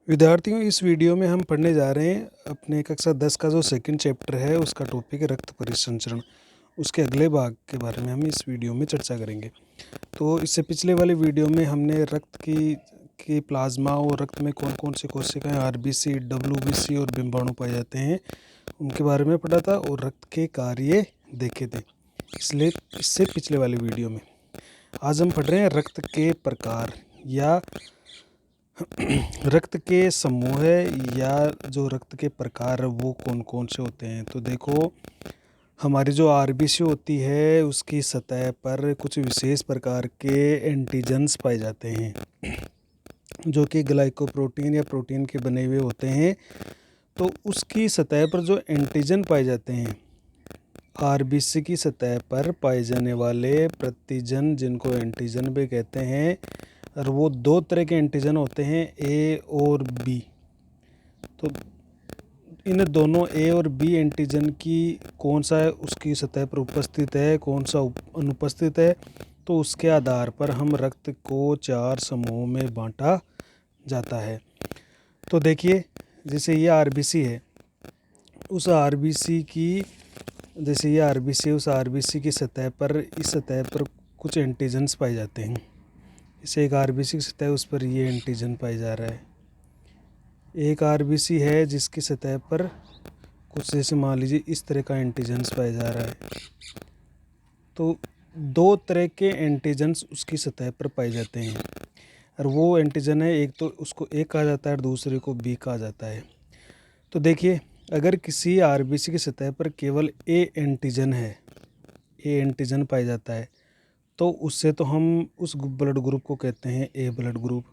विद्यार्थियों, इस वीडियो में हम पढ़ने जा रहे हैं अपने कक्षा 10 का जो सेकंड चैप्टर है, उसका टॉपिक है रक्त परिसंचरण। उसके अगले भाग के बारे में हम इस वीडियो में चर्चा करेंगे। तो इससे पिछले वाले वीडियो में हमने रक्त की प्लाज्मा और रक्त में कौन कौन सी कोशिकाएं आरबीसी, डब्ल्यूबीसी और बिंबाणु पाए जाते हैं, उनके बारे में पढ़ा था और रक्त के कार्य देखे थे। इसलिए इससे पिछले वाले वीडियो में आज हम पढ़ रहे हैं रक्त के प्रकार या रक्त के समूह है या जो रक्त के प्रकार है वो कौन कौन से होते हैं। तो देखो, हमारी जो आरबीसी होती है उसकी सतह पर कुछ विशेष प्रकार के एंटीजन्स पाए जाते हैं जो कि ग्लाइकोप्रोटीन या प्रोटीन के बने हुए होते हैं। तो उसकी सतह पर जो एंटीजन पाए जाते हैं, आरबीसी की सतह पर पाए जाने वाले प्रतिजन, जिनको एंटीजन भी कहते हैं, और वो दो तरह के एंटीजन होते हैं, ए और बी। तो इन दोनों ए और बी एंटीजन की कौन सा है उसकी सतह पर उपस्थित है, कौन सा अनुपस्थित है, तो उसके आधार पर हम रक्त को 4 समूहों में बांटा जाता है। तो देखिए, जैसे ये आरबीसी है, उस आरबीसी की उस आरबीसी की सतह पर, इस सतह पर कुछ एंटीजन्स पाए जाते हैं। इसे एक आरबीसी की सतह, उस पर ये एंटीजन पाया जा रहा है। एक आरबीसी है जिसकी सतह पर कुछ, जैसे मान लीजिए इस तरह का एंटीजन्स पाया जा रहा है। तो दो तरह के एंटीजन्स उसकी सतह पर पाए जाते हैं, और वो एंटीजन है, एक तो उसको ए कहा जाता है और दूसरे को बी कहा जाता है। तो देखिए, अगर किसी आरबीसी की सतह पर केवल ए एंटीजन पाया जाता है, तो उससे तो हम उस ब्लड ग्रुप को कहते हैं ए ब्लड ग्रुप।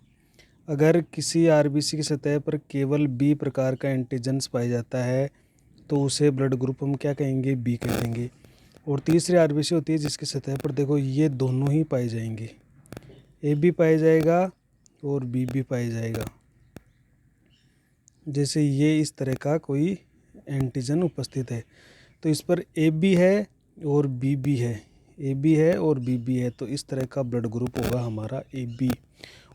अगर किसी आरबीसी की सतह पर केवल बी प्रकार का एंटीजन्स पाया जाता है, तो उसे ब्लड ग्रुप हम क्या कहेंगे, बी कह देंगे। और तीसरी आरबीसी होती है जिसकी सतह पर देखो ये दोनों ही पाए जाएंगे, ए भी पाया जाएगा और बी भी पाया जाएगा। जैसे ये इस तरह का कोई एंटीजन उपस्थित है, तो इस पर ए बी है और बी भी है, ए बी है और बी भी है, तो इस तरह का ब्लड ग्रुप होगा हमारा ए बी।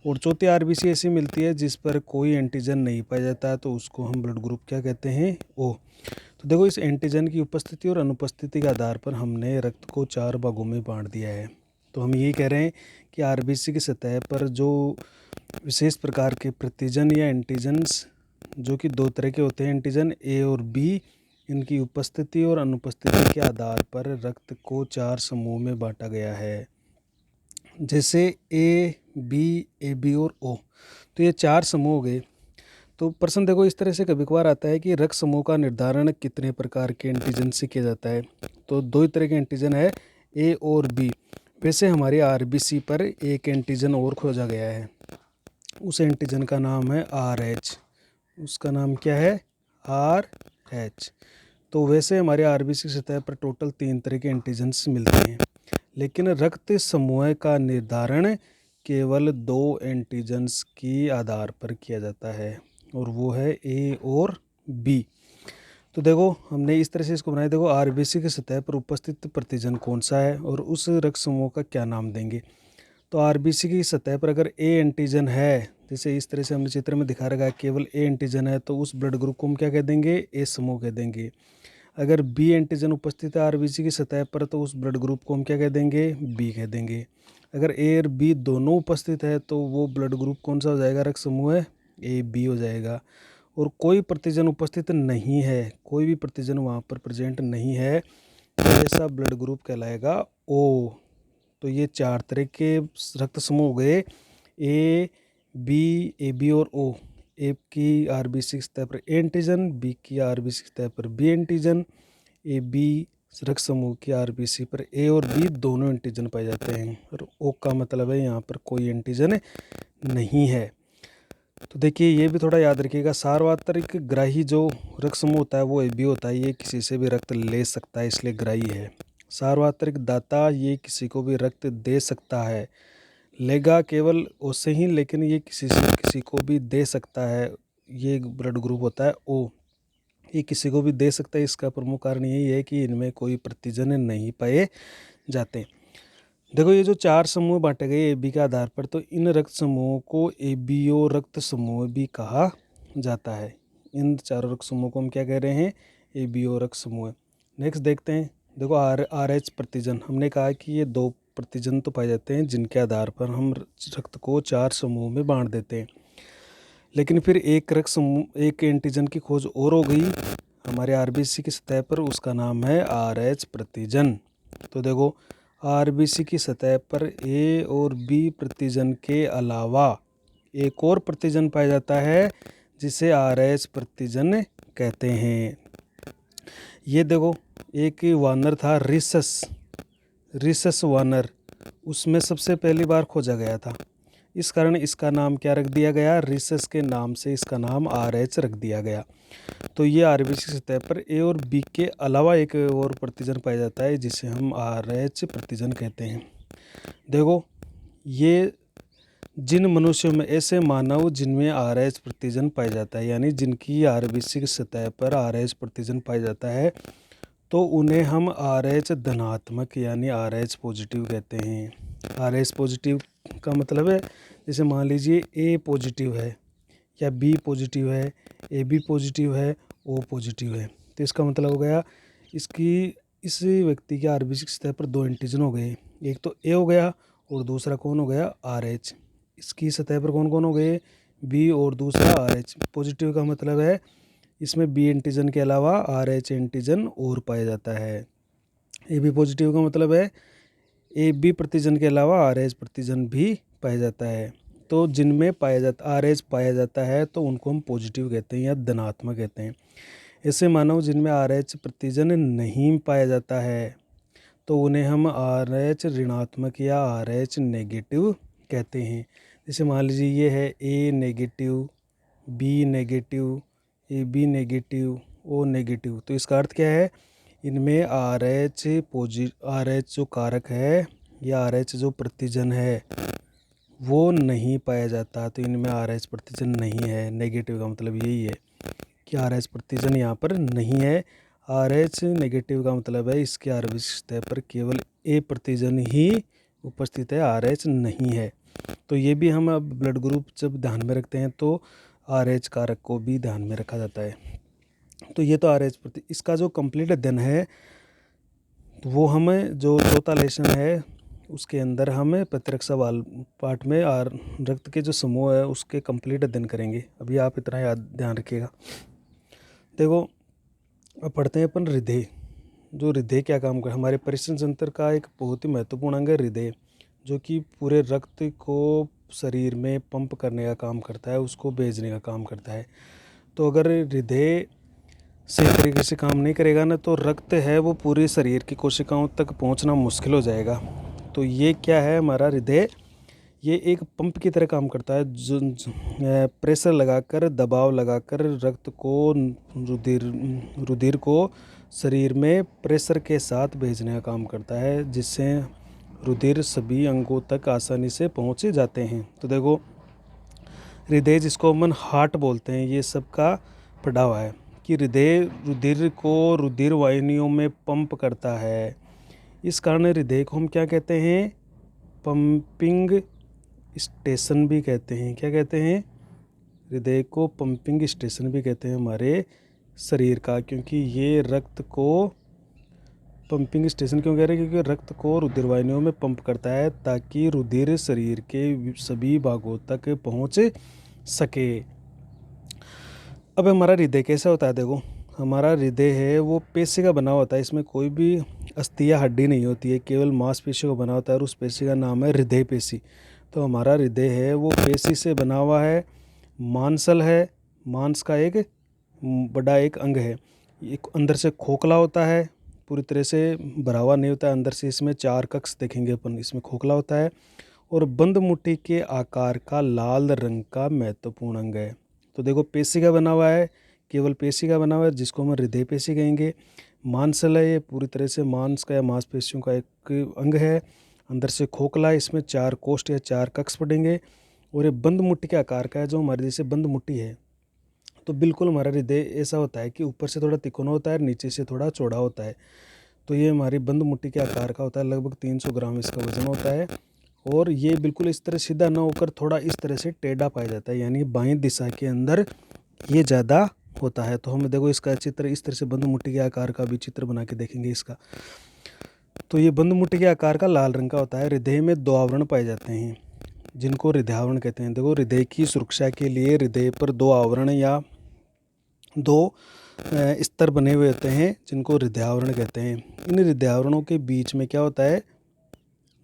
और चौथी आरबीसी ऐसी मिलती है जिस पर कोई एंटीजन नहीं पाया जाता है, तो उसको हम ब्लड ग्रुप क्या कहते हैं, ओ। तो देखो, इस एंटीजन की उपस्थिति और अनुपस्थिति के आधार पर हमने रक्त को 4 भागों में बांट दिया है। तो हम ये कह रहे हैं कि आरबीसी की सतह पर जो विशेष प्रकार के प्रतिजन या एंटीजन्स, जो कि दो तरह के होते हैं, एंटीजन ए और बी, इनकी उपस्थिति और अनुपस्थिति के आधार पर रक्त को 4 समूह में बांटा गया है, जैसे ए बी और ओ। तो ये 4 समूह हो गए। तो प्रश्न देखो इस तरह से कभी कभार आता है कि रक्त समूह का निर्धारण कितने प्रकार के एंटीजन से किया जाता है। तो दो ही तरह के एंटीजन है, ए और बी। वैसे हमारे आरबीसी पर एक एंटीजन और खोजा गया है, उस एंटीजन का नाम है आर एच। उसका नाम क्या है, आर एच। तो वैसे हमारे आरबीसी सतह पर टोटल 3 तरह के एंटीजन्स मिलते हैं, लेकिन रक्त समूह का निर्धारण केवल 2 एंटीजन्स के आधार पर किया जाता है, और वो है ए और बी। तो देखो, हमने इस तरह से इसको बनाया। देखो, आरबीसी की सतह पर उपस्थित प्रतिजन कौन सा है और उस रक्त समूह का क्या नाम देंगे। तो आरबीसी की सतह पर अगर ए एंटीजन है, जैसे इस तरह से हमने चित्र में दिखा रखा है, केवल ए एंटीजन है, तो उस ब्लड ग्रुप को हम क्या कह देंगे, ए समूह कह देंगे। अगर बी एंटीजन उपस्थित है आरबीसी की सतह पर, तो उस ब्लड ग्रुप को हम क्या कह देंगे, बी कह देंगे। अगर ए और बी दोनों उपस्थित है, तो वो ब्लड ग्रुप कौन सा हो जाएगा, रक्त समूह है ए बी हो जाएगा। और कोई प्रतिजन उपस्थित नहीं है, कोई भी प्रतिजन वहाँ पर प्रेजेंट नहीं है, तो ऐसा ब्लड ग्रुप कहलाएगा ओ। तो ये 4 तरह के रक्त समूह हो गए, ए बी और ओ। ए की आरबीसी सतह पर ए एंटीजन, बी की आरबीसी सतह पर बी एंटीजन, ए बी रक्त समूह की आरबीसी पर ए और बी दोनों एंटीजन पाए जाते हैं, और ओ का मतलब है यहाँ पर कोई एंटीजन नहीं है। तो देखिए, ये भी थोड़ा याद रखिएगा, सार्वत्रिक ग्राही जो रक्त समूह होता है वो ए बी होता है। ये किसी से भी रक्त ले सकता है, इसलिए ग्राही है। सार्वत्रिक दाता, ये किसी को भी रक्त दे सकता है, लेगा केवल उससे ही, लेकिन ये किसी को भी दे सकता है। ये ब्लड ग्रुप होता है ओ, ये किसी को भी दे सकता है। इसका प्रमुख कारण यही है कि इनमें कोई प्रतिजन नहीं पाए जाते। देखो, ये जो 4 समूह बांटे गए ए बी के आधार पर, तो इन रक्त समूहों को ए बी ओ रक्त समूह भी कहा जाता है। इन चारों रक्त समूह को हम क्या कह रहे हैं, ए बी ओ रक्त समूह है। नेक्स्ट देखते हैं, देखो आर एच प्रतिजन, हमने कहा कि ये 2 प्रतिजन तो पाए जाते हैं जिनके आधार पर हम रक्त को 4 समूह में बांट देते हैं। लेकिन फिर एक रक्त समूह, एक एंटीजन की खोज और हो गई हमारे आरबीसी की सतह पर, उसका नाम है आर एच प्रतिजन। तो देखो आरबीसी की सतह पर ए और बी प्रतिजन के अलावा एक और प्रतिजन पाया जाता है जिसे आर एच प्रतिजन कहते हैं। ये देखो एक वानर था रिसस वानर, उसमें सबसे पहली बार खोजा गया था, इस कारण इसका नाम क्या रख दिया गया, रिसस के नाम से इसका नाम आर एच रख दिया गया। तो ये आरबीसी की सतह पर ए और बी के अलावा एक और प्रतिजन पाया जाता है जिसे हम आर एच प्रतिजन कहते हैं। देखो ये जिन मनुष्यों में, ऐसे मानव जिनमें आर एच प्रतिजन पाया जाता है, यानी जिनकी आरबीसी की सतह पर आर एच प्रतिजन पाया जाता है, तो उन्हें हम आर एच धनात्मक यानी आर एच पॉजिटिव कहते हैं। आर एच पॉजिटिव का मतलब है, जैसे मान लीजिए ए पॉजिटिव है या बी पॉजिटिव है, ए बी पॉजिटिव है, ओ पॉजिटिव है, तो इसका मतलब हो गया इस व्यक्ति के आरबीसी की सतह पर 2 एंटीजन हो गए, एक तो ए हो गया और दूसरा कौन हो गया, आर एच। इसकी सतह पर कौन कौन हो गए, बी और दूसरा आर एच। पॉजिटिव का मतलब है इसमें बी एंटीजन के अलावा आर एच एंटीजन और पाया जाता है। ए बी पॉजिटिव का मतलब है ए बी प्रतिजन के अलावा आर एच प्रतिजन भी पाया जाता है। तो जिनमें पाया जाता आर एच पाया जाता है तो उनको हम पॉजिटिव कहते हैं या धनात्मक कहते हैं। ऐसे मानव जिनमें आर एच प्रतिजन नहीं पाया जाता है तो उन्हें हम आर एच ऋणात्मक या आर एच नेगेटिव कहते हैं। जैसे मान लीजिए ये है A negative, B negative, A B negative, O negative, तो इसका अर्थ क्या है, इनमें आर एच जो कारक है या आर एच जो प्रतिजन है वो नहीं पाया जाता, तो इनमें आर एच प्रतिजन नहीं है। नेगेटिव का मतलब यही है कि आर एच प्रतिजन यहाँ पर नहीं है। आर एच नेगेटिव का मतलब है इसके आरबीसी सतह पर केवल ए प्रतिजन ही उपस्थित है, आर एच नहीं है। तो ये भी हम अब ब्लड ग्रुप जब ध्यान में रखते हैं तो आर एच कारक को भी ध्यान में रखा जाता है। तो ये तो आर एच प्रति, इसका जो कंप्लीट अध्ययन है वो हमें जो चौथा लेसन है उसके अंदर हमें प्रतिरक्षा वाल पार्ट में रक्त के जो समूह है उसके कंप्लीट अध्ययन करेंगे। अभी आप इतना याद ध्यान रखिएगा। देखो अब पढ़ते हैं अपन हृदय। जो हृदय क्या काम कर, हमारे परिश्रम तंत्र का एक बहुत ही महत्वपूर्ण अंग है हृदय, जो कि पूरे रक्त को शरीर में पंप करने का काम करता है, उसको भेजने का काम करता है। तो अगर हृदय सही तरीके से काम नहीं करेगा ना तो रक्त है वो पूरे शरीर की कोशिकाओं तक पहुंचना मुश्किल हो जाएगा। तो ये क्या है हमारा हृदय, ये एक पंप की तरह काम करता है, जो प्रेशर लगाकर, दबाव लगाकर रक्त को, रुधिर को शरीर में प्रेशर के साथ भेजने का काम करता है, जिससे रुधिर सभी अंगों तक आसानी से पहुंच जाते हैं। तो देखो हृदय जिसको हम हार्ट बोलते हैं, ये सबका पढ़ा हुआ है कि हृदय रुधिर को रुधिर वाहिनियों में पंप करता है। इस कारण हृदय को हम क्या कहते हैं, पंपिंग स्टेशन भी कहते हैं। क्या कहते हैं, हृदय को पंपिंग स्टेशन भी कहते हैं हमारे शरीर का, क्योंकि ये रक्त को पंपिंग स्टेशन क्यों कह रहे हैं, क्योंकि रक्त को रुधिर वाहिनियों में पंप करता है ताकि रुधिर शरीर के सभी भागों तक पहुंच सके। अब हमारा हृदय कैसा होता है, देखो हमारा हृदय है वो पेशी का बना होता है, इसमें कोई भी अस्थि या हड्डी नहीं होती है, केवल मांसपेशियों का बना होता है और उस पेशी का नाम है हृदय पेशी। तो हमारा हृदय है वो पेशी से बना हुआ है, मांसल है, मांस का एक बड़ा एक अंग है, एक अंदर से खोखला होता है, पूरी तरह से भरा हुआ नहीं होता है, अंदर से इसमें 4 कक्ष देखेंगे अपन, इसमें खोखला होता है और बंद मुट्ठी के आकार का लाल रंग का महत्वपूर्ण अंग है। तो देखो पेशी का बना हुआ है, केवल पेशी का बना हुआ है जिसको हम हृदय पेशी कहेंगे। मांसल है, ये पूरी तरह से मांस का या मांसपेशियों का एक अंग है, अंदर से खोखला है, इसमें 4 कोष्ठ या 4 कक्ष पड़ेंगे और ये बंद मुट्ठी के आकार का है, जो हमारे जैसे बंद मुट्ठी है। तो बिल्कुल हमारा हृदय ऐसा होता है कि ऊपर से थोड़ा तिकोना होता है, नीचे से थोड़ा चौड़ा होता है। तो ये हमारी बंद मुट्ठी के आकार का होता है, लगभग 300 ग्राम इसका वजन होता है और ये बिल्कुल इस तरह सीधा ना होकर थोड़ा इस तरह से टेढ़ा पाया जाता है, यानी बाएं दिशा के अंदर ये ज़्यादा होता है। तो हम देखो इसका चित्र इस तरह से बंद मुट्ठी के आकार का भी चित्र बना के देखेंगे इसका। तो ये बंद मुट्ठी के आकार का लाल रंग का होता है। हृदय में 2 आवरण पाए जाते हैं जिनको हृदयावरण कहते हैं। देखो हृदय की सुरक्षा के लिए हृदय पर 2 आवरण या 2 स्तर बने हुए होते हैं जिनको हृदयावरण कहते हैं। इन हृदयावरणों के बीच में क्या होता है,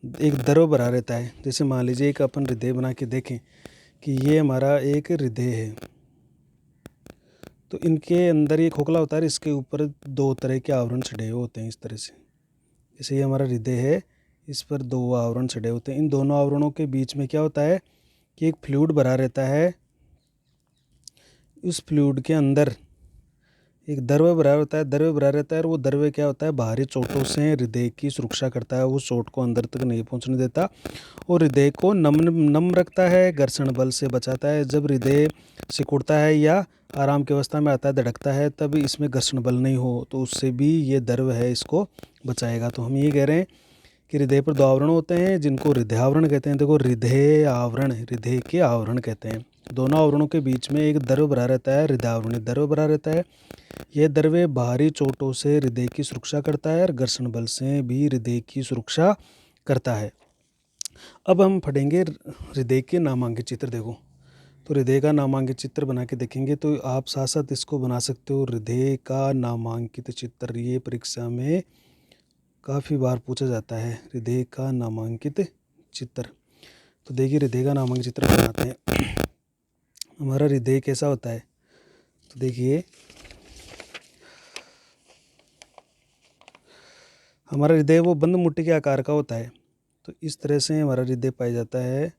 एक द्रव भरा रहता है। जैसे मान लीजिए एक अपन हृदय बना के देखें कि ये हमारा एक हृदय है, तो इनके अंदर ये खोखला होता है, इसके ऊपर 2 तरह के आवरण चढ़े हुए होते हैं इस तरह से। जैसे ये हमारा हृदय है, इस पर 2 आवरण चढ़े होते हैं। इन दोनों आवरणों के बीच में क्या होता है कि एक फ्लूइड भरा रहता है। उस फ्लूइड के अंदर एक द्रव्य भरा होता है, द्रव्य भरा रहता है, और वो द्रव्य क्या होता है, बाहरी चोटों से हृदय की सुरक्षा करता है। वो चोट को अंदर तक नहीं पहुंचने देता और हृदय को नम रखता है, घर्षण बल से बचाता है। जब हृदय सिकुड़ता है या आराम की अवस्था में आता है, धड़कता है, तब इसमें घर्षण बल नहीं हो तो उससे भी ये द्रव्य है इसको बचाएगा। तो हम ये कह रहे हैं कि हृदय पर 2 आवरण होते हैं जिनको हृदयावरण कहते हैं। देखो हृदय आवरण, हृदय के आवरण कहते हैं। दोनों आवरणों के बीच में एक द्रव्य भरा रहता है, हृदयावरण द्रव्य भरा रहता है। यह द्रव्य बाहरी चोटों से हृदय की सुरक्षा करता है और घर्षण बल से भी हृदय की सुरक्षा करता है। अब हम पढ़ेंगे हृदय के नामांकित चित्र। देखो तो हृदय का नामांकित चित्र बना के देखेंगे तो आप साथ साथ इसको बना सकते हो। हृदय का नामांकित चित्र, ये परीक्षा में काफ़ी बार पूछा जाता है, हृदय का नामांकित चित्र। तो देखिए हृदय का नामांकित चित्र बनाते हैं। हमारा हृदय कैसा होता है, तो देखिए हमारा हृदय वो बंद मुट्ठी के आकार का होता है। तो इस तरह से हमारा हृदय पाया जाता है,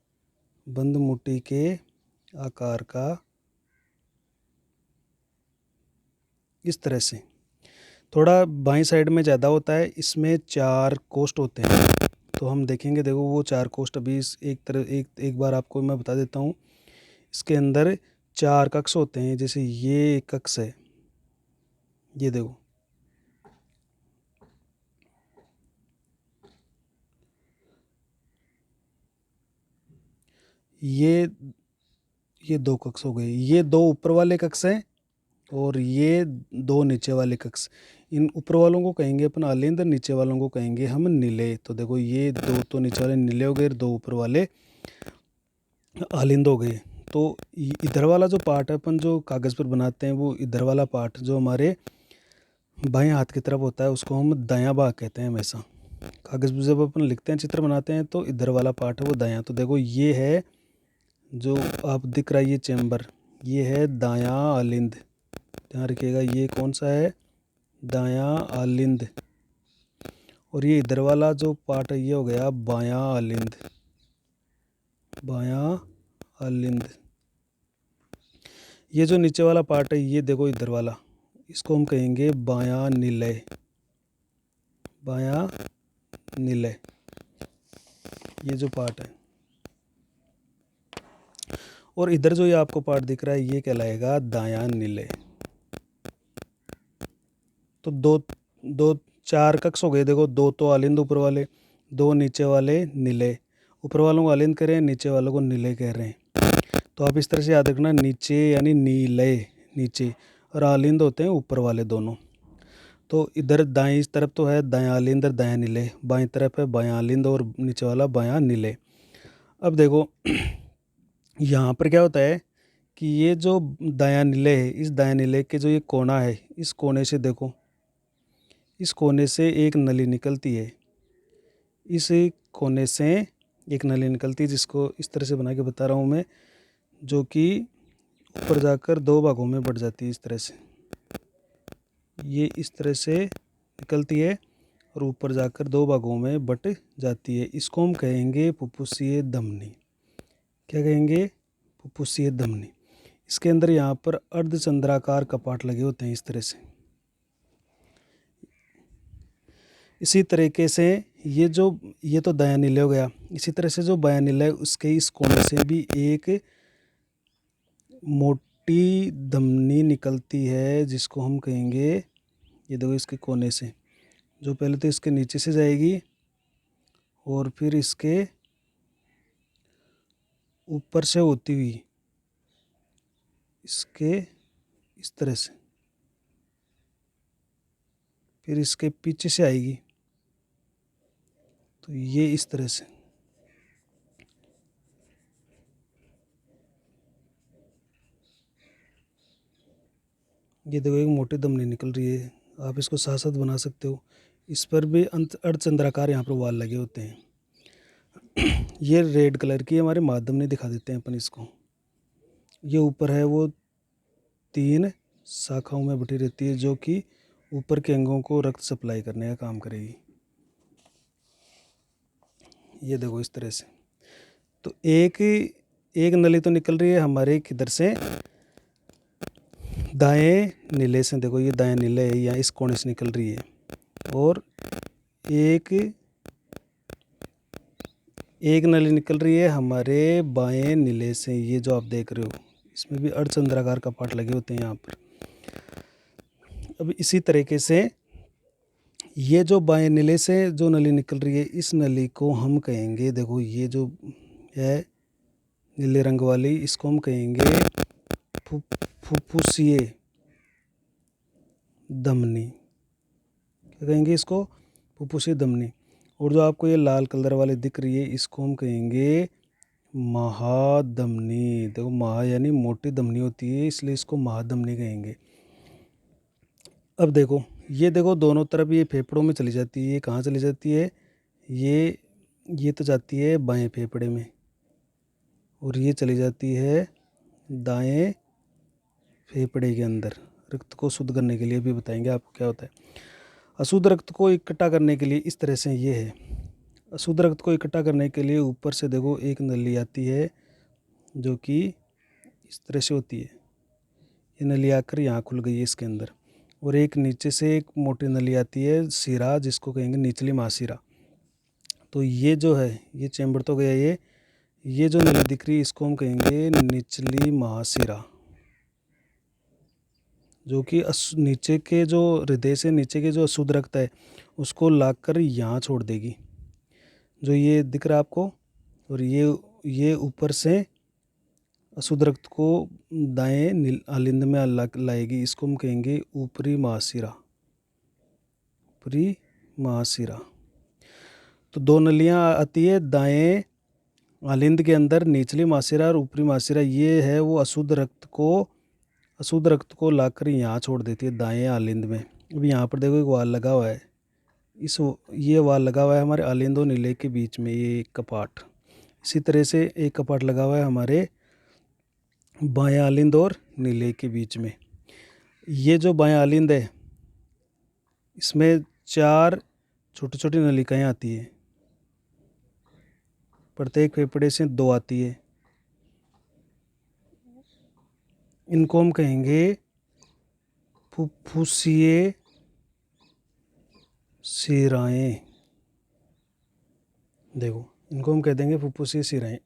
बंद मुट्ठी के आकार का, इस तरह से। थोड़ा बाईं साइड में ज़्यादा होता है, इसमें 4 कोष्ठ होते हैं। तो हम देखेंगे, देखो वो 4 कोष्ठ अभी एक बार आपको मैं बता देता हूँ। इसके अंदर 4 कक्ष होते हैं। जैसे ये एक कक्ष है, ये देखो, ये 2 कक्ष हो गए। ये 2 ऊपर वाले कक्ष हैं और ये 2 नीचे वाले कक्ष। इन ऊपर वालों को कहेंगे अपन अलिंद, नीचे वालों को कहेंगे हम नीले। तो देखो ये 2 तो नीचे वाले नीले हो गए, 2 ऊपर वाले अलिंद हो गए। तो इधर वाला जो पार्ट है अपन जो कागज़ पर बनाते हैं, वो इधर वाला पार्ट जो हमारे बाएं हाथ की तरफ होता है उसको हम दायां भाग कहते हैं हमेशा। कागज़ पर जब अपन लिखते हैं, चित्र बनाते हैं, तो इधर वाला पार्ट है वो दायां। तो देखो ये है जो आप दिख रहा है ये चैम्बर, ये है दायां अलिंद। ध्यान रखिएगा ये कौन सा है, दायां अलिंद। और ये इधर वाला जो पार्ट है ये हो गया बायां अलिंद, बायां अलिंद। ये जो नीचे वाला पार्ट है ये देखो इधर वाला, इसको हम कहेंगे बायां निलय, बायां निलय। ये जो पार्ट है, और इधर जो ये आपको पार्ट दिख रहा है ये कहलाएगा दायां निलय। तो दो 4 कक्ष हो गए। देखो 2 तो अलिंद ऊपर वाले, 2 नीचे वाले निलय। ऊपर वालों को अलिंद कह रहे हैं, नीचे वालों को निलय कह रहे हैं। तो आप इस तरह से याद रखना, नीचे यानी नीलय नीचे, और अलिंद होते हैं ऊपर वाले दोनों। तो इधर दाएं इस तरफ तो है दायां अलिंद और दायां निलय, बाएं तरफ है बायां अलिंद और नीचे वाला बायां निलय। अब देखो यहाँ पर क्या होता है कि ये जो दायां निलय है, इस दायां निलय के जो ये कोना है, इस कोने से देखो, इस कोने से एक नली निकलती है। इस कोने से एक नली निकलती है जिसको इस तरह से बना के बता रहा हूँ मैं, जो कि ऊपर जाकर 2 भागों में बढ़ जाती है। इस तरह से ये इस तरह से निकलती है और ऊपर जाकर 2 भागों में बट जाती है। इसको हम कहेंगे फुफ्फुसीय धमनी। क्या कहेंगे, फुफ्फुसीय धमनी। इसके अंदर यहाँ पर अर्धचंद्राकार कपाट लगे होते हैं इस तरह से। इसी तरीके से ये तो दायां निलय हो गया। इसी तरह से जो बायां निलय है उसके इस कोने से भी एक मोटी धमनी निकलती है जिसको हम कहेंगे, ये देखो इसके कोने से, जो पहले तो इसके नीचे से जाएगी और फिर इसके ऊपर से होती हुई इसके इस तरह से, फिर इसके पीछे से आएगी, तो ये इस तरह से। ये देखो एक मोटी धमनी निकल रही है, आप इसको साथ साथ बना सकते हो। इस पर भी अर्धचंद्राकार यहाँ पर वाल लगे होते हैं। ये रेड कलर की हमारे माध्यम ने दिखा देते हैं अपन इसको। ये ऊपर है वो 3 शाखाओं में बटी रहती है, जो कि ऊपर के अंगों को रक्त सप्लाई करने का काम करेगी। ये देखो इस तरह से। तो एक नली तो निकल रही है हमारे किधर से, दाएं नीले से। देखो ये दाएं नीले है, या इस कोने से निकल रही है। और एक नली निकल रही है हमारे बाएं नीले से, ये जो आप देख रहे हो। इसमें भी अर्धचंद्राकार कपाट लगे होते हैं यहाँ पर। अब इसी तरीके से ये जो बाएं नीले से जो नली निकल रही है, इस नली को हम कहेंगे, देखो ये जो है नीले रंग वाली, इसको हम कहेंगे फुफ्फुसीय धमनी। क्या कहेंगे इसको? फुफ्फुसीय धमनी। और जो आपको ये लाल कलर वाली दिख रही है, इसको हम कहेंगे महाधमनी। देखो महा यानी मोटी धमनी होती है, इसलिए इसको महाधमनी कहेंगे। अब देखो ये देखो दोनों तरफ ये फेफड़ों में चली जाती है। ये कहाँ चली जाती है? ये तो जाती है बाएं फेफड़े में, और ये चली जाती है दाएं फेफड़े के अंदर। रक्त को शुद्ध करने के लिए भी बताएंगे आपको क्या होता है। अशुद्ध रक्त को इकट्ठा करने के लिए इस तरह से ये है। अशुद्ध रक्त को इकट्ठा करने के लिए ऊपर से देखो एक नली आती है, जो कि इस तरह से होती है। ये नली आकर यहाँ खुल गई है इसके अंदर। और एक नीचे से एक मोटी नली आती है सिरा, जिसको कहेंगे निचली महाशिरा। तो ये जो है ये चैम्बर तो गया। ये जो नली दिख रही है, इसको हम कहेंगे निचली महाशिरा, जो कि नीचे के जो हृदय से नीचे के जो अशुद्ध रक्त है, उसको लाकर यहाँ छोड़ देगी, जो ये दिख रहा है आपको। और ये ऊपर से अशुद्ध रक्त को दाएं आलिंद में लाएगी। इसको हम कहेंगे ऊपरी महाशिरा। ऊपरी महाशिरा। तो 2 नलियां आती है दाएं आलिंद के अंदर, निचली महाशिरा और ऊपरी महाशिरा। ये है वो अशुद्ध रक्त को लाकर यहाँ छोड़ देती है दाएं आलिंद में। अब यहाँ पर देखो एक वाल लगा हुआ है। ये वाल लगा हुआ है हमारे आलिंद और नीले के बीच में, ये एक कपाट। इसी तरह से एक कपाट लगा हुआ है हमारे बाएं आलिंद और नीले के बीच में। ये जो बाएं आलिंद है, इसमें 4 छोटी छोटी नलिकाएं आती है। प्रत्येक फेफड़े से 2 आती है। इनको हम कहेंगे फुफ्फुसीय शिराएं। देखो इनको हम कह देंगे फुफ्फुसीय शिराएं।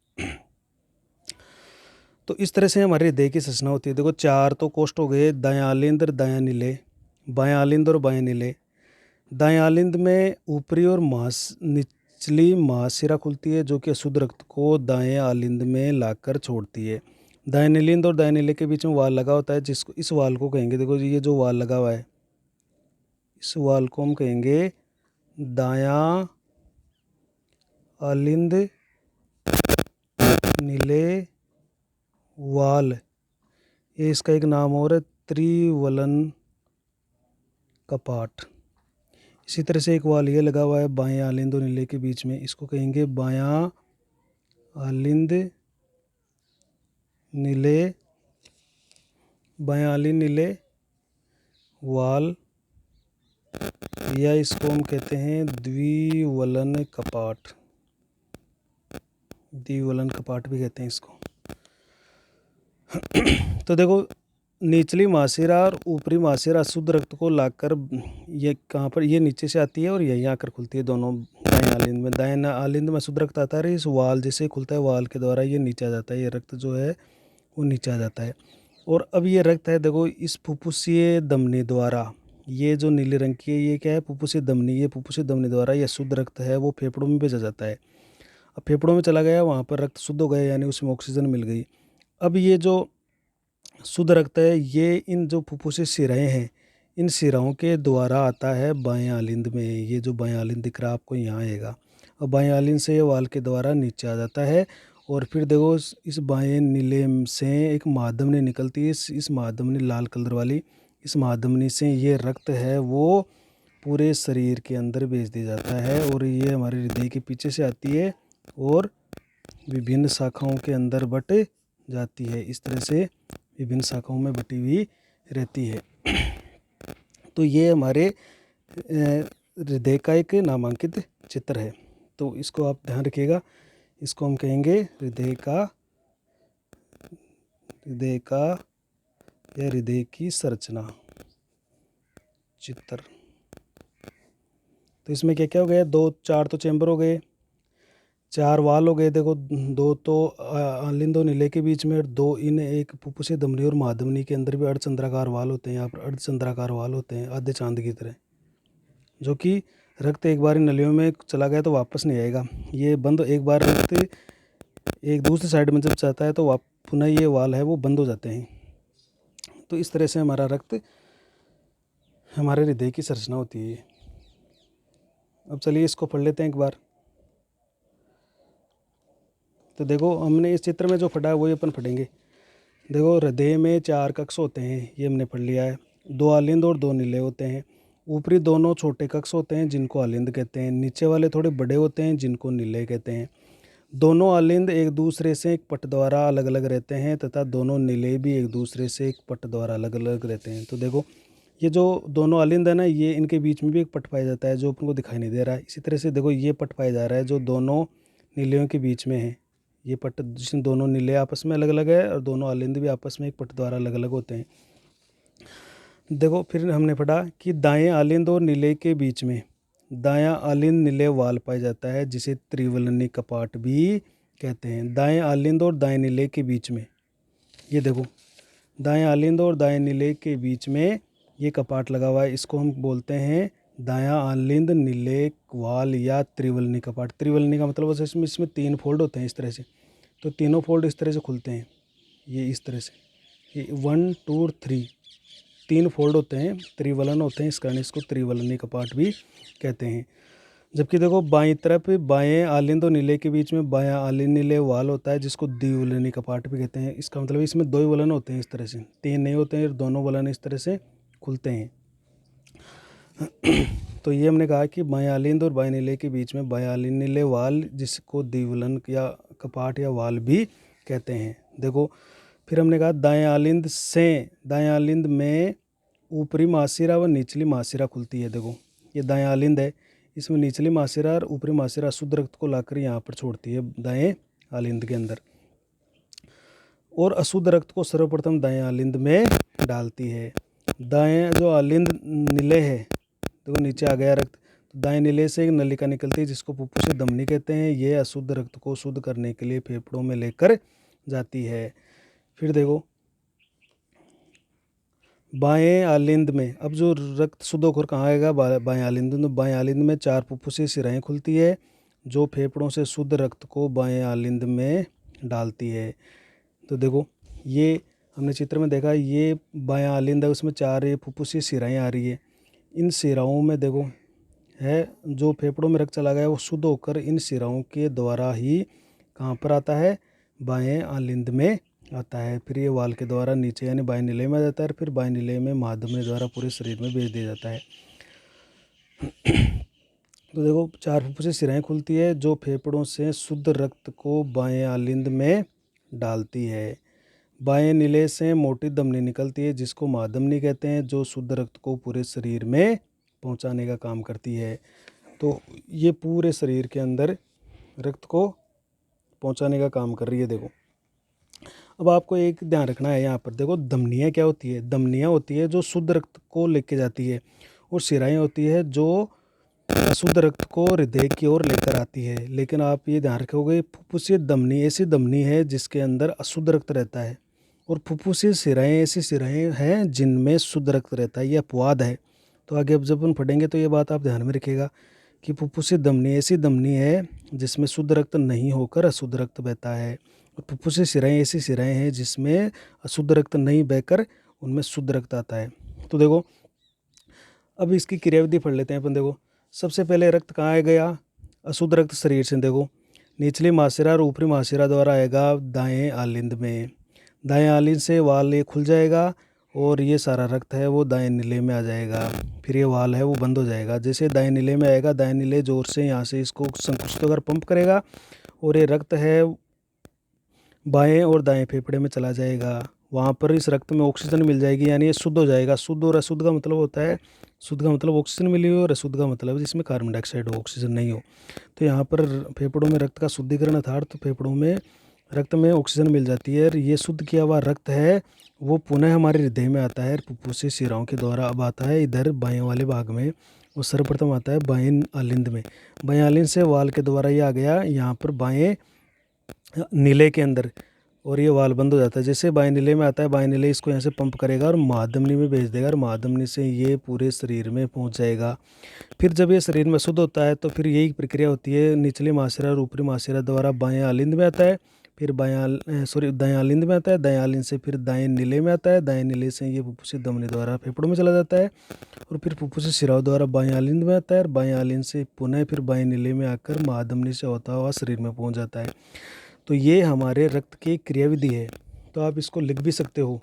तो इस तरह से हमारे हृदय की संरचना होती है। देखो 4 तो कोष्ठ हो गए, दाएं आलिंद और दायां नीले, बाएं आलिंद और बाएं नीले। दाएं आलिंद में ऊपरी और निचली महाशिरा खुलती है, जो कि अशुद्ध रक्त को दाएं आलिंद में लाकर छोड़ती है। दाएं नीलिंद और दाएं नीले के बीच में वाल लगा होता है, जिसको इस वाल को कहेंगे, देखो ये जो वाल लगा हुआ है, इस वाल को हम कहेंगे दायां आलिंद नीले वाल। ये इसका एक नाम और है त्रिवलन कपाट। इसी तरह से एक वाल ये लगा हुआ है बाएं आलिंद और नीले के बीच में, इसको कहेंगे बायां आलिंद नीले, बायां आलिंद नीले वाल, या इसको हम कहते हैं द्विवलन कपाट। द्विवलन कपाट भी कहते हैं इसको। तो देखो निचली महाशिरा और ऊपरी महाशिरा अशुद्ध रक्त को लाकर ये कहाँ पर, ये नीचे से आती है और यहीं आकर खुलती है दोनों दाएं आलिंद में। दाएं आलिंद में अशुद्ध रक्त आता है, इस वाल जैसे खुलता है, वाल के द्वारा ये नीचे आ जाता है। ये रक्त जो है वो नीचे आ जाता है। और अब ये रक्त है देखो इस फुफ्फुसीय धमनी द्वारा, ये जो नीले रंग की है ये क्या है? फुफ्फुसीय धमनी। ये फुफ्फुसीय धमनी द्वारा ये शुद्ध रक्त है वो फेफड़ों में भेजा जाता है। अब फेफड़ों में चला गया, वहाँ पर रक्त शुद्ध हो गया, यानी उसमें ऑक्सीजन मिल गई। अब ये जो शुद्ध रक्त है ये इन जो फुफ्फुसी शिराएँ हैं, इन शिराओं के द्वारा आता है बाएं आलिंद में। ये जो बाएं आलिंद दिख रहा है आपको यहाँ आएगा, और बाएं आलिंद से ये वाल के द्वारा नीचे आ जाता है। और फिर देखो इस बाएं नीले से एक महाधमनी निकलती है, इस महाधमनी लाल कलर वाली, इस महाधमनी से ये रक्त है वो पूरे शरीर के अंदर भेज दिया जाता है, और ये हमारे हृदय के पीछे से आती है और विभिन्न शाखाओं के अंदर बट जाती है। इस तरह से विभिन्न शाखाओं में बटी हुई रहती है। तो ये हमारे हृदय का एक नामांकित चित्र है। तो इसको आप ध्यान रखिएगा, इसको हम कहेंगे हृदय का या हृदय की संरचना चित्र। तो इसमें क्या क्या हो गया, 4 तो चैम्बर हो गए, 4 वाल हो गए। देखो 2 तो आलिंद और नीले के बीच में, और 2 इन एक फुफ्फुसी धमनी और महाधमनी के अंदर भी अर्धचंद्राकार वाल होते हैं। यहाँ पर अर्धचंद्राकार वाल होते हैं आधे चांद की तरह, जो कि रक्त एक बार इन नलियों में चला गया तो वापस नहीं आएगा। ये बंद, एक बार रक्त एक दूसरी साइड में जब जाता है तो पुनः ये वाल है वो बंद हो जाते हैं। तो इस तरह से हमारा रक्त, हमारे हृदय की संरचना होती है। अब चलिए इसको पढ़ लेते हैं एक बार। तो देखो हमने इस चित्र में जो पढ़ा है वही अपन पढ़ेंगे। देखो हृदय में 4 कक्ष होते हैं, ये हमने पढ़ लिया है। 2 आलिंद और 2 नीले होते हैं। ऊपरी दोनों छोटे कक्ष होते हैं जिनको आलिंद कहते हैं। नीचे वाले थोड़े बड़े होते हैं जिनको नीले कहते हैं। दोनों आलिंद एक दूसरे से एक पट द्वारा अलग अलग रहते हैं तथा दोनों नीले भी एक दूसरे से एक पट द्वारा अलग अलग रहते हैं। तो देखो ये जो दोनों आलिंद है ना, ये इनके बीच में भी एक पट पाया जाता है जो अपन को दिखाई नहीं दे रहा है। इसी तरह से देखो ये पट पाया जा रहा है जो दोनों नीलियों के बीच में है। ये पट जिसमें दोनों नीले आपस में अलग अलग है और दोनों आलिंद भी आपस में एक पट द्वारा अलग अलग होते हैं। देखो फिर हमने पढ़ा कि दाएं आलिंद और नीले के बीच में दायां आलिंद नीले वाल पाया जाता है जिसे त्रिवलनी कपाट भी कहते हैं। दाएं आलिंद और दाएं नीले के बीच में, ये देखो दाएं आलिंद और दाएं नीले के बीच में ये कपाट लगा हुआ है, इसको हम बोलते हैं दायां आलिंद नीले वाल या त्रिवलनी कपाट। त्रिवलनी का मतलब इसमें 3 फोल्ड होते हैं इस तरह से, तो तीनों फोल्ड इस तरह से खुलते हैं। ये इस तरह से, ये 1 2 3 3 फोल्ड होते हैं, त्रिवलन होते हैं, इस कारण इसको त्रिवलनी कपाट भी कहते हैं। जबकि देखो बाईं तरफ बाएं आलिंद और नीले के बीच में बायां आलिंद नीले वाल होता है जिसको द्विवलनी कपाट भी कहते हैं। इसका मतलब इसमें 2 ही वलन होते हैं इस तरह से, 3 नहीं होते हैं, दोनों वलन इस तरह से खुलते हैं। तो ये हमने कहा कि बाएं आलिंद और बाएं नीले के बीच में बायां आलिंद नीले वाल जिसको द्विवलन या कपाट या वाल भी कहते हैं। देखो फिर हमने कहा दाएं आलिंद में ऊपरी महाशिरा व निचली महाशिरा खुलती है। देखो ये दाएं आलिंद है, इसमें निचली महाशिरा और ऊपरी महाशिरा शुद्ध रक्त को लाकर यहाँ पर छोड़ती है दाएं आलिंद के अंदर, और अशुद्ध रक्त को सर्वप्रथम दाएं आलिंद में डालती है। दाएं जो आलिंद नीले है, देखो नीचे आ गया रक्त, तो दाएं नीले से एक नलिका निकलती है जिसको फुफ्फुसी धमनी कहते हैं। ये अशुद्ध रक्त को शुद्ध करने के लिए फेफड़ों में लेकर जाती है। फिर देखो बाएं आलिंद में, अब जो रक्त शुद्ध होकर कहाँ आएगा, बाएं आलिंद में। बाएं आलिंद में 4 फुफ्फुसी शिराएँ खुलती है जो फेफड़ों से शुद्ध रक्त को बाएं आलिंद में डालती है। तो देखो ये हमने चित्र में देखा, ये बायां आलिंद है, उसमें 4 फुफ्फुसी शिराएँ आ रही है। इन शिराओं में देखो है जो फेफड़ों में रक्त चला गया वो शुद्ध होकर इन शिराओं के द्वारा ही कहाँ पर आता है, बाएं आलिंद में आता है। फिर ये वाल के द्वारा नीचे यानी बाएं नीले में आ जाता है, फिर बाएं नीले में महाधमनी द्वारा पूरे शरीर में भेज दिया जाता है। तो देखो 4 फुफ्फुसी शिराएँ खुलती है जो फेफड़ों से शुद्ध रक्त को बाएं आलिंद में डालती है। बाएं नीले से मोटी धमनी निकलती है जिसको महाधमनी कहते हैं, जो शुद्ध रक्त को पूरे शरीर में पहुंचाने का काम करती है। तो ये पूरे शरीर के अंदर रक्त को पहुंचाने का काम कर रही है। देखो अब आपको एक ध्यान रखना है, यहाँ पर देखो धमनियाँ क्या होती है, धमनियाँ होती है जो शुद्ध रक्त को लेके जाती है, और शिराएँ होती है जो अशुद्ध रक्त को हृदय की ओर लेकर आती है। लेकिन आप ये ध्यान रखोगे फुफ्फुसी धमनी ऐसी धमनी है जिसके अंदर अशुद्ध रक्त रहता है, और फुफ्फुसी शिराएँ ऐसी शिराएँ हैं जिनमें शुद्ध रक्त रहता है। यह अपवाद है। तो आगे अब जब हम पढ़ेंगे तो ये बात आप ध्यान में रखिएगा कि फुफ्फुसी धमनी ऐसी धमनी है जिसमें शुद्ध रक्त नहीं होकर अशुद्ध रक्त बहता है, और फुफ्फुसी शिराएँ ऐसी शिराएँ हैं जिसमें अशुद्ध रक्त नहीं बहकर उनमें शुद्ध रक्त आता है। तो देखो अब इसकी क्रियाविधि पढ़ लेते हैं अपन। देखो सबसे पहले रक्त कहाँ आ गया, अशुद्ध रक्त शरीर से देखो निचली महाशिरा और ऊपरी महाशिरा द्वारा आएगा दाएं आलिंद में। दाएं आलिंद से वाल ये खुल जाएगा और ये सारा रक्त है वो दाएं नीले में आ जाएगा। फिर ये वाल है वो बंद हो जाएगा। जैसे दाएं नीले में आएगा, दाएं नीले जोर से यहाँ से इसको संकुचित होकर पंप करेगा और ये रक्त है बाएं और दाएं फेफड़े में चला जाएगा। वहाँ पर इस रक्त में ऑक्सीजन मिल जाएगी, यानी ये शुद्ध हो जाएगा। शुद्ध और अशुद्ध का मतलब होता है, शुद्ध का मतलब ऑक्सीजन मिली हो और अशुद्ध का मतलब जिसमें कार्बन डाइऑक्साइड हो, ऑक्सीजन नहीं हो। तो यहाँ पर फेफड़ों में रक्त का शुद्धिकरण अर्थात फेफड़ों में रक्त में ऑक्सीजन मिल जाती है और ये शुद्ध किया हुआ रक्त है वो पुनः हमारे हृदय में आता है फुफ्फुसी शिराओं के द्वारा। अब आता है इधर बाएं वाले भाग में और सर्वप्रथम आता है बाएं आलिंद में। बाएं आलिंद से वाल के द्वारा ये आ गया यहाँ पर बाएं नीले के अंदर और ये वाल बंद हो जाता है। जैसे बाएं नीले में आता है, बाएं नीले इसको यहाँ से पंप करेगा और महाधमनी में भेज देगा और महाधमनी से ये पूरे शरीर में पहुँच जाएगा। फिर जब ये शरीर में शुद्ध होता है तो फिर यही प्रक्रिया होती है, निचले महाशिरा और ऊपरी महाशिरा द्वारा बाएं आलिंद में आता है, फिर दाएं आलिंद में आता है, दाएं आलिंद से फिर दाएं नीले में आता है, दाएं नीले से ये फुफ्फुसी धमनी द्वारा फेफड़ों में चला जाता है और फिर फुफ्फुसी शिराओं द्वारा बाएं आलिंद में आता है और बाएं आलिंद से पुनः फिर बाएं नीले में आकर महाधमनी से होता हुआ शरीर में पहुँच जाता है। तो ये हमारे रक्त की क्रियाविधि है। तो आप इसको लिख भी सकते हो।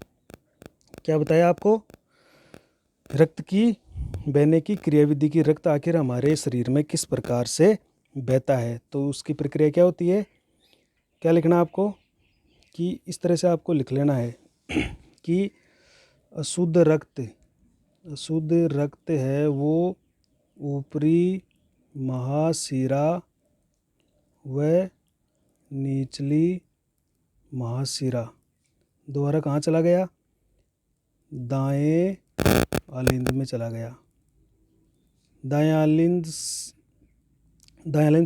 क्या बताया आपको, रक्त की बहने की क्रियाविधि की। रक्त आखिर हमारे शरीर में किस प्रकार से बहता है, तो उसकी प्रक्रिया क्या होती है। क्या लिखना आपको कि इस तरह से आपको लिख लेना है कि अशुद्ध रक्त है वो ऊपरी महाशिरा व निचली महाशिरा द्वारा कहाँ चला गया, दाएं आलिंद में चला गया। दाएं आलिंद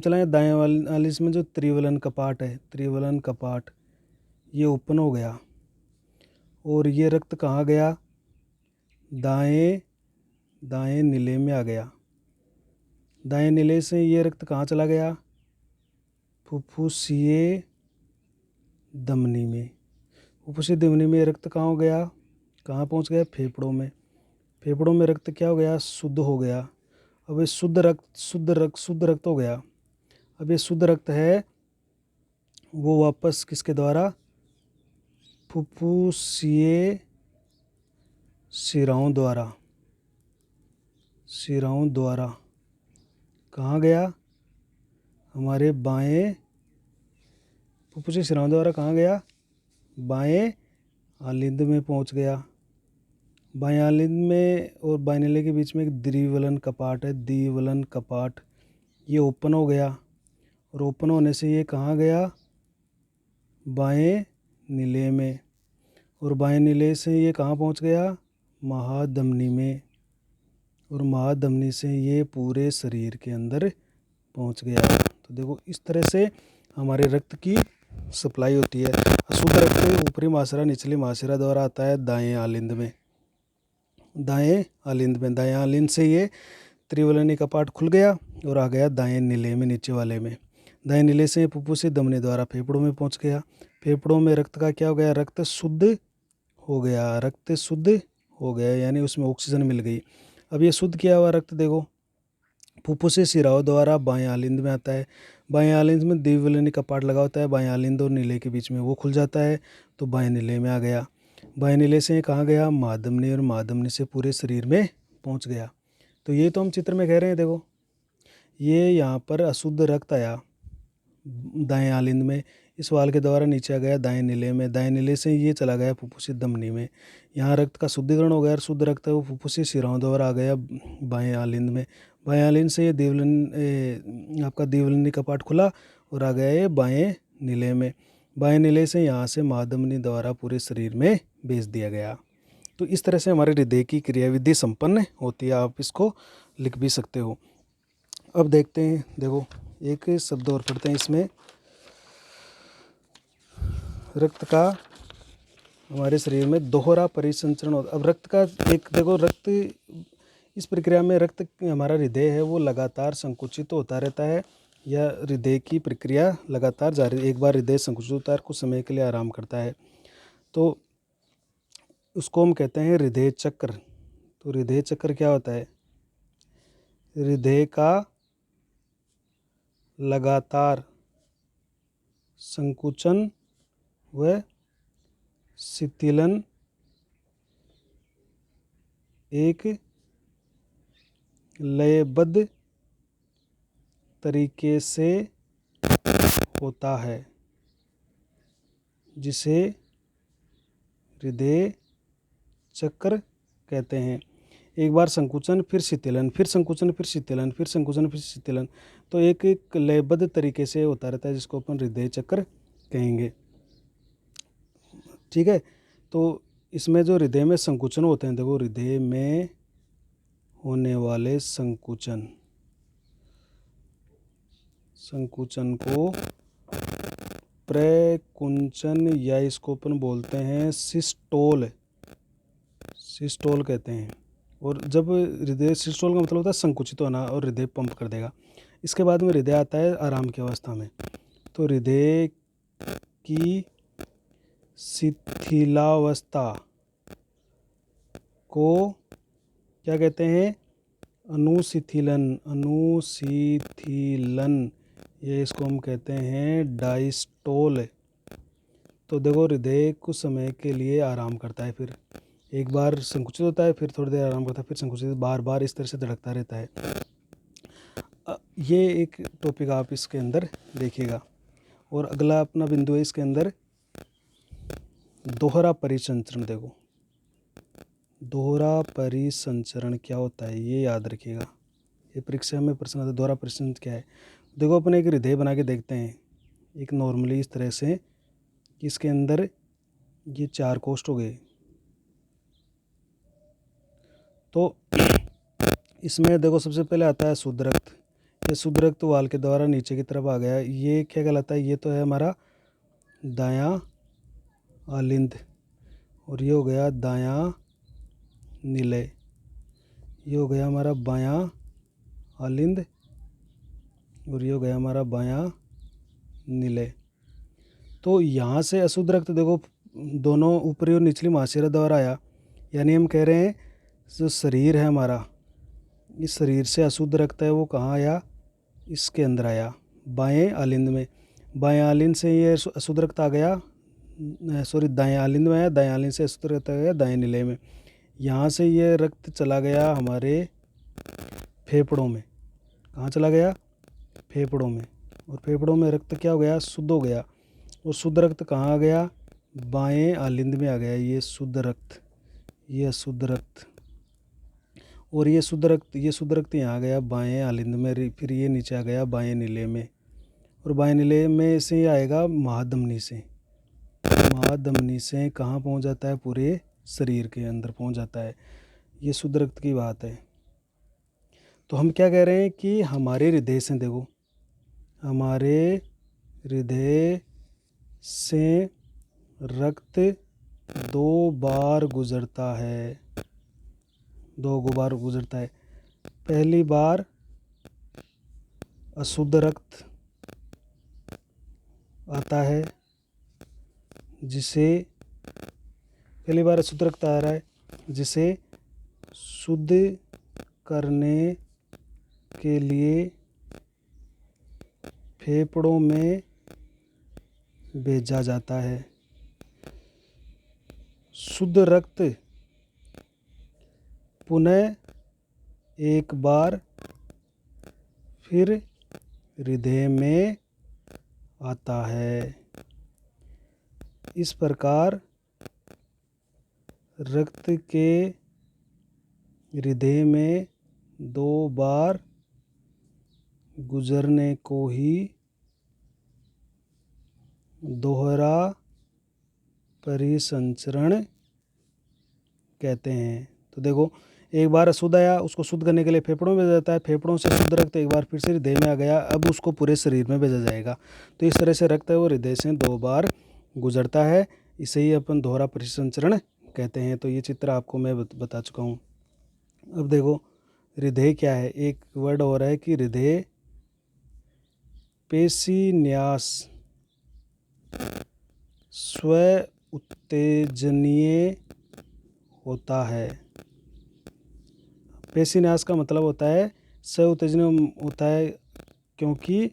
चला गया। दाएं आलिंद में जो त्रिवलन कपाट ये ओपन हो गया और ये रक्त कहाँ गया, दाएं नीले में आ गया। दाएं नीले से ये रक्त कहाँ चला गया, फुफ्फुसीय धमनी में। फुफ्फुसीय धमनी में रक्त कहाँ हो गया, कहाँ पहुँच गया, फेफड़ों में। फेफड़ों में रक्त क्या हो गया, शुद्ध हो गया। अब ये शुद्ध रक्त हो गया। अब ये शुद्ध रक्त है वो वापस किसके द्वारा, फुफ्फुसीय शिराओं द्वारा कहाँ गया, हमारे बाएं फुफ्फुसीय शिराओं द्वारा कहाँ गया, बाएं आलिंद में पहुंच गया। बाएं आलिंद में और बाएं नीले के बीच में एक द्विवलन कपाट है, द्विवलन कपाट ये ओपन हो गया और ओपन होने से ये कहाँ गया, बाएं नीले में। और बाएं नीले से ये कहाँ पहुंच गया, महाधमनी में। और महाधमनी से ये पूरे शरीर के अंदर पहुंच गया। तो देखो इस तरह से हमारे रक्त की सप्लाई होती है। अशुद्ध रक्त ऊपरी महाशिरा निचली महाशिरा द्वारा आता है दाएं आलिंद में। दाएं आलिंद से ये त्रिवलनी कपाट खुल गया और आ गया दाएं नीले में, नीचे वाले में। दाएं नीले से फुफ्फुसी धमनी द्वारा फेफड़ों में पहुंच गया। फेफड़ों में रक्त का क्या हो गया, रक्त शुद्ध हो गया यानी उसमें ऑक्सीजन मिल गई। अब ये शुद्ध किया हुआ रक्त देखो फुफ्फुसी शिराओं द्वारा बाएं आलिंद में आता है। बाएं आलिंद में द्विवलनी कपाट लगा होता है, बाएं आलिंद और नीले के बीच में वो खुल जाता है तो बाएं नीले में आ गया। बाएं नीले से कहाँ गया, महाधमनी, और महाधमनी से पूरे शरीर में पहुंच गया। तो ये तो हम चित्र में कह रहे हैं। देखो ये यहाँ पर अशुद्ध रक्त आया दाएं आलिंद में, इस वाल के द्वारा नीचे आ गया दाएं नीले में। दाएं नीले से ये चला गया फुफ्फुसी धमनी में। यहाँ रक्त का शुद्धिकरण हो गया और शुद्ध रक्त है वो फुफ्फुसी शिराओं द्वारा आ गया बाएं आलिंद में। बाएं आलिंद से ये द्विवलनी कपाट खुला और आ गया ये बाएं नीले में। बाएं नीले से यहाँ से महाधमनी द्वारा पूरे शरीर में भेज दिया गया। तो इस तरह से हमारे हृदय की क्रियाविधि संपन्न होती है। आप इसको लिख भी सकते हो। अब देखते हैं, देखो एक शब्द और पढ़ते हैं इसमें। रक्त का हमारे शरीर में दोहरा परिसंचरण होता है। अब रक्त का एक देखो, रक्त इस प्रक्रिया में रक्त हमारा हृदय है वो लगातार संकुचित होता रहता है या हृदय की प्रक्रिया लगातार जारी, एक बार हृदय संकुचित होता है, कुछ समय के लिए आराम करता है, तो उसको हम कहते हैं हृदय चक्र। तो हृदय चक्र क्या होता है? हृदय का लगातार संकुचन व शिथिलन एक लयबद्ध तरीके से होता है, जिसे हृदय चक्र कहते हैं। एक बार संकुचन, फिर शिथिलन, फिर संकुचन, फिर शिथिलन, फिर संकुचन, फिर शिथिलन, तो एक एक लयबद्ध तरीके से होता रहता है, जिसको अपन हृदय चक्र कहेंगे। ठीक है, तो इसमें जो हृदय में संकुचन होते हैं, देखो हृदय में होने वाले संकुचन को प्रकुंचन या इसको अपन बोलते हैं सिस्टोल कहते हैं। और जब हृदय, सिस्टोल का मतलब होता है संकुचित होना, और हृदय पंप कर देगा। इसके बाद में हृदय आता है आराम की अवस्था में। तो हृदय की शिथिलावस्था को क्या कहते हैं? अनुशिथिलन, ये इसको हम कहते हैं डायस्टोल। तो देखो हृदय कुछ समय के लिए आराम करता है, फिर एक बार संकुचित होता है, फिर थोड़ी देर आराम करता है, फिर संकुचित, बार बार इस तरह से धड़कता रहता है। ये एक टॉपिक आप इसके अंदर देखिएगा। और अगला अपना बिंदु है इसके अंदर दोहरा परिसंचरण। देखो दोहरा परिसंचरण क्या होता है, ये याद रखिएगा, ये परीक्षा में प्रश्न आता है। दोहरा परिसंचरण क्या है? देखो अपन एक हृदय बना के देखते हैं, एक नॉर्मली इस तरह से, इसके अंदर ये 4 कोष्ठ हो गए। तो इसमें देखो सबसे पहले आता है शुद्ध रक्त। ये शुद्ध रक्त वाल के द्वारा नीचे की तरफ आ गया। ये क्या कहलाता है? ये तो है हमारा दायां आलिंद, और ये हो गया दायां निलय। ये हो गया हमारा बायां आलिंद, और ये हो गया हमारा बायां निलय। तो यहाँ से अशुद्ध रक्त देखो दोनों ऊपरी और निचली महाशिरा द्वारा आया, यानी हम कह रहे हैं जो शरीर है हमारा, इस शरीर से अशुद्ध रक्त है वो कहाँ आया? इसके अंदर आया, बाएं आलिंद में। बाएं आलिंद से ये अशुद्ध रक्त आ गया, सॉरी दाएं आलिंद में आया, दाएं आलिंद से अशुद्ध रक्त आ गया दाएं निलय में। यहाँ से ये रक्त चला गया हमारे फेफड़ों में। कहाँ चला गया? फेफड़ों में। और फेफड़ों में रक्त क्या हो गया? शुद्ध हो गया। और शुद्ध रक्त कहाँ आ गया? बाएं आलिंद में आ गया ये शुद्ध रक्त, ये अशुद्ध रक्त। और ये शुद्ध रक्त यहाँ आ गया बाएं आलिंद में, फिर ये नीचे आ गया बाएं निलय में। और बाएं निलय में से ये आएगा महाधमनी से। महाधमनी से कहाँ पहुँच जाता है? पूरे शरीर के अंदर पहुँच जाता है। ये शुद्ध रक्त की बात है। तो हम क्या कह रहे हैं कि हमारे हृदय से, देखो हमारे हृदय से रक्त 2 बार गुजरता है, 2 बार गुजरता है। पहली बार अशुद्ध रक्त आता है, जिसे पहली बार अशुद्ध रक्त आ रहा है, जिसे शुद्ध करने के लिए फेफड़ों में भेजा जाता है। शुद्ध रक्त पुनः एक बार फिर हृदय में आता है। इस प्रकार रक्त के हृदय में 2 बार गुजरने को ही दोहरा परिसंचरण कहते हैं। तो देखो एक बार अशुद्ध आया, उसको शुद्ध करने के लिए फेफड़ों में भेजा जाता है, फेफड़ों से शुद्ध रक्त एक बार फिर से हृदय में आ गया, अब उसको पूरे शरीर में भेजा जाएगा। तो इस तरह से रक्त है वो हृदय से 2 बार गुजरता है, इसे ही अपन दोहरा परिसंचरण कहते हैं। तो ये चित्र आपको मैं बता चुका हूँ। अब देखो हृदय क्या है, एक वर्ड और है कि हृदय पेशीन्यास स्व उत्तेजनीय होता है। पेशीन्यास का मतलब होता है स्व उत्तेजनीय होता है, क्योंकि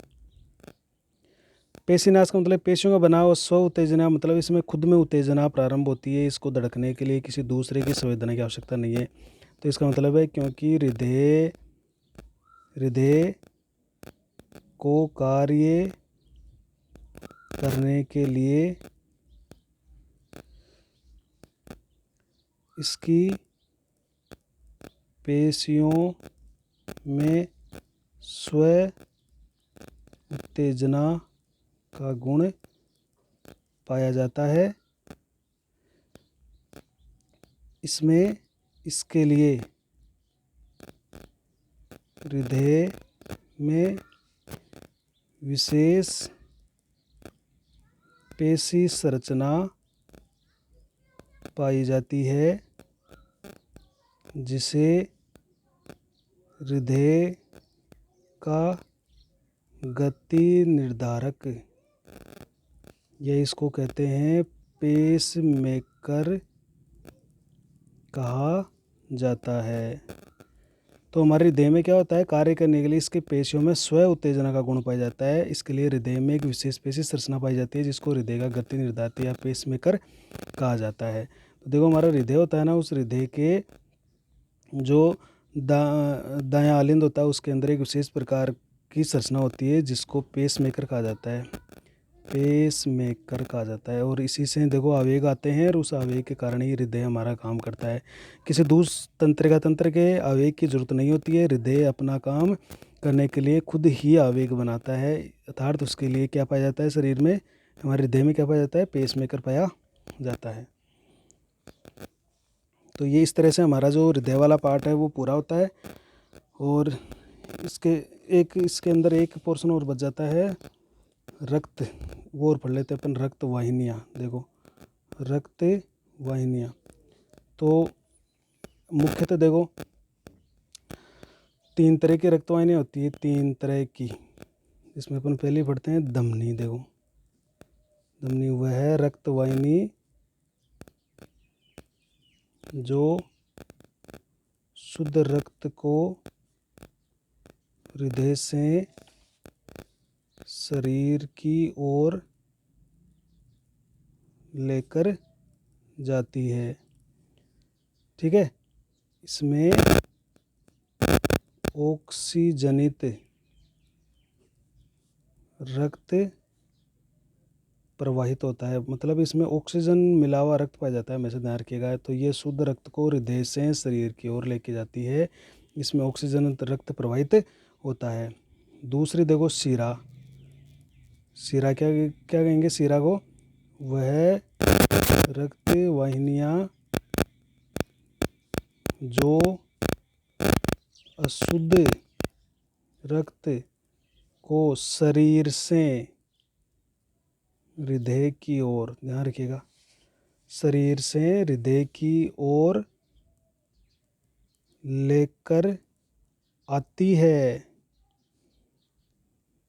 पेशीन्यास का मतलब पेशियों का बनाव, स्व उत्तेजना मतलब इसमें खुद में उत्तेजना प्रारंभ होती है, इसको धड़कने के लिए किसी दूसरे की संवेदना की आवश्यकता नहीं है। तो इसका मतलब है क्योंकि हृदय को कार्य करने के लिए इसकी पेशियों में स्व उत्तेजना का गुण पाया जाता है। इसके लिए हृदय में विशेष पेशी संरचना पाई जाती है, जिसे हृदय का गति निर्धारक या इसको कहते हैं पेसमेकर कहा जाता है। तो हमारे हृदय में क्या होता है, कार्य करने के लिए इसके पेशियों में स्व उत्तेजना का गुण पाया जाता है। इसके लिए हृदय में एक विशेष पेशी संरचना पाई जाती है, जिसको हृदय का गति निर्धारक या पेसमेकर कहा जाता है। तो देखो हमारा हृदय होता है ना, उस हृदय के जो दायां आलिंद होता है उसके अंदर एक विशेष प्रकार की संरचना होती है, जिसको पेसमेकर कहा जाता है, पेसमेकर कहा जाता है। और इसी से देखो आवेग आते हैं, और उस आवेग के कारण ही हृदय हमारा काम करता है। किसी दूसरे तंत्र के आवेग की जरूरत नहीं होती है। हृदय अपना काम करने के लिए खुद ही आवेग बनाता है, अर्थात उसके लिए क्या पाया जाता है शरीर में, हमारे हृदय में क्या पाया जाता है, पेसमेकर पाया जाता है। तो ये इस तरह से हमारा जो हृदय वाला पार्ट है वो पूरा होता है। और इसके अंदर एक पोर्शन और बच जाता है, रक्त, वो और पढ़ लेते हैं अपन, रक्त वाहिनियाँ। देखो रक्त वाहिनियाँ तो मुख्यतः देखो 3 तरह की रक्त वाहिनियाँ होती है, 3 तरह की। इसमें अपन पहले पढ़ते हैं धमनी। देखो धमनी वह है रक्त वाहिनी जो शुद्ध रक्त को हृदय से शरीर की ओर लेकर जाती है। ठीक है, इसमें ऑक्सीजनित रक्त प्रवाहित होता है, मतलब इसमें ऑक्सीजन मिला हुआ रक्त पाया जाता है, हमेशा ध्यान रखिएगा। तो ये शुद्ध रक्त को हृदय से शरीर की ओर लेके जाती है, इसमें ऑक्सीजन रक्त प्रवाहित होता है। दूसरी देखो शिरा। शिरा क्या क्या कहेंगे शिरा को, वह रक्त वाहिनियाँ जो अशुद्ध रक्त को शरीर से हृदय की ओर, ध्यान रखिएगा, शरीर से हृदय की ओर लेकर आती है।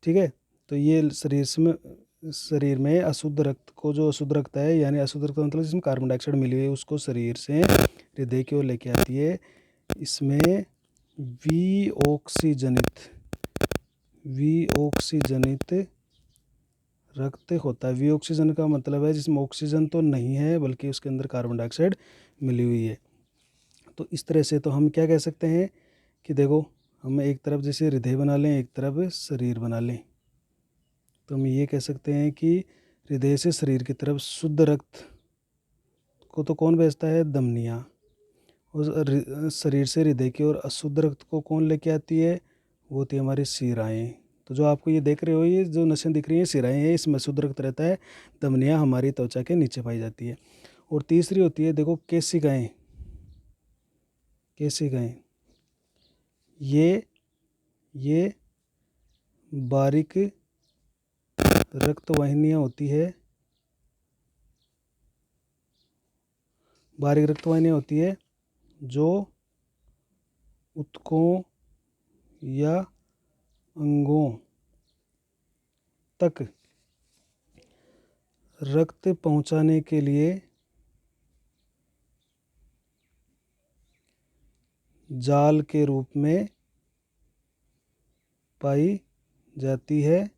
ठीक है, तो ये शरीर में अशुद्ध रक्त को, जो अशुद्ध रक्त है, यानी अशुद्ध रक्त मतलब जिसमें कार्बन डाइऑक्साइड मिली हुई है, उसको शरीर से हृदय की ओर लेके आती है। इसमें विऑक्सीजनित रक्त होता है। विऑक्सीजन का मतलब है जिसमें ऑक्सीजन तो नहीं है, बल्कि उसके अंदर कार्बन डाइऑक्साइड मिली हुई है। तो इस तरह से तो हम क्या कह सकते हैं कि देखो हम एक तरफ जैसे हृदय बना लें, एक तरफ शरीर बना लें, तो हम ये कह सकते हैं कि हृदय से शरीर की तरफ शुद्ध रक्त को तो कौन भेजता है, धमनियाँ। और शरीर से हृदय की ओर अशुद्ध रक्त को कौन लेके आती है, वो होती है हमारी शिराएँ। तो जो आपको ये देख रहे हो, ये जो नसें दिख रही हैं शिराएँ हैं, इसमें शुद्ध रक्त रहता है। धमनियाँ हमारी त्वचा के नीचे पाई जाती है। और तीसरी होती है देखो केशिकाएँ। ये बारीक रक्त वाहिनियाँ होती है, जो ऊतकों या अंगों तक रक्त पहुंचाने के लिए जाल के रूप में पाई जाती है।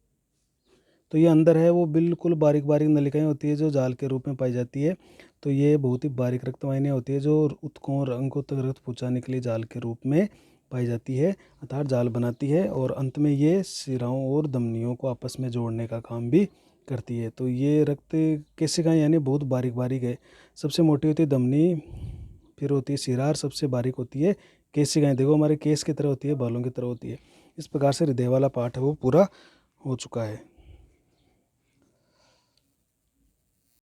तो ये अंदर है वो बिल्कुल बारीक बारीक नलिकाएं होती है जो जाल के रूप में पाई जाती है। तो ये बहुत ही बारीक रक्तवाहिनियाँ होती है जो ऊतकों और अंगों तक रक्त पहुंचाने के लिए जाल के रूप में पाई जाती है, अर्थात जाल बनाती है। और अंत में ये शिराओं और धमनियों को आपस में जोड़ने का काम भी करती है। तो ये रक्त केशिकाएं यानी बहुत बारीक बारीक है। सबसे मोटी होती है धमनी, फिर होती है शिरा, और सबसे बारीक होती है केशिकाएं। देखो हमारे केस की तरह होती है, बालों की तरह होती है। इस प्रकार से हृदय वाला पार्ट है वो पूरा हो चुका है।